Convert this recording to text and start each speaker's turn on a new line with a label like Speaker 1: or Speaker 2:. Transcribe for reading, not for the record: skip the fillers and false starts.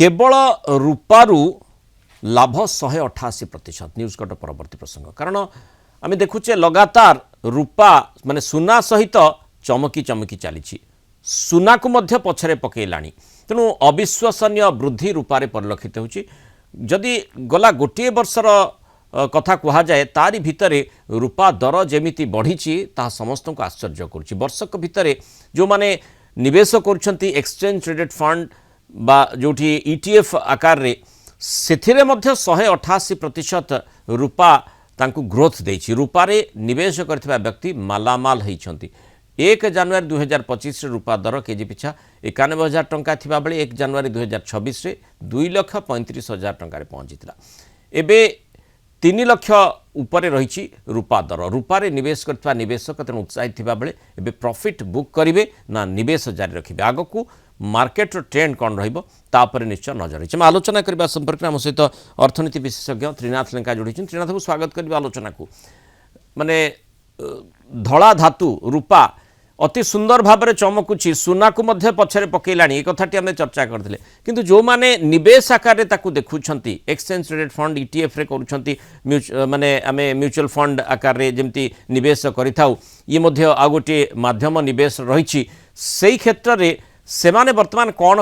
Speaker 1: केवल रूपारू लाभ 188%। News cut परवर्ती प्रसंग कारण आम देखुचे लगातार रूपा माने सुना सहित चमकी चमकी चली सुना को मध्य पछरे पकेलाणी तेणु अविश्वसनीय वृद्धि रूपारे परिलक्षित होची। जदि गला गोटे वर्षर कथा कह जाए तारी भितरे रूपा दर जेमिति बढ़ी ता समस्त को आश्चर्य करुच्ची। वर्षक भितरे जो माने निवेश करुछंती एक्सचेंज ट्रेडेड फंड बा जोठी ईटीएफ आकार रे सेथिरे मध्य 188% रूपा तांकु ग्रोथ देछि। रूपारे निवेश करथिबा व्यक्ति मालामाल होइछंती। 1 जनवरी 2025 रे रूपा दर केजी पिछा 91,000 टंका थिबा बेले 1 जनवरी 2026 रे 2,35,000 टंका रे पहुंचीतिला। एबे 3 लाख ऊपर रही रूपा दर। रूपारे निवेश करथिबा निवेशक तेणु उत्साहित थिबा बेले एबे प्रॉफिट बुक करिवे ना निवेश जारी रखिबे। आगकू मार्केट ट्रेंड कौन रही निश्चय नजर रही। मैं आलोचना करने संपर्क में आम सहित अर्थनीति विशेषज्ञ त्रिनाथ लेंका जोड़ी। त्रिनाथ को स्वागत करी आलोचना को। माने धला धातु रूपा अति सुंदर भाव में चमकुची सुना को मध्य पछरे पकेलाणी एक कथाटी आम चर्चा करते किंतु जो माने निवेश आकार देखुंट एक्सचेंज ट्रेडेड फंड ईटीएफ रे करुछंती माने आमे म्यूचुअल फंड आकार रे जेमती निवेश करिथाउ ये मध्य आ गोटे माध्यम निवेश रही से क्षेत्र में सेमाने वर्तमान कौन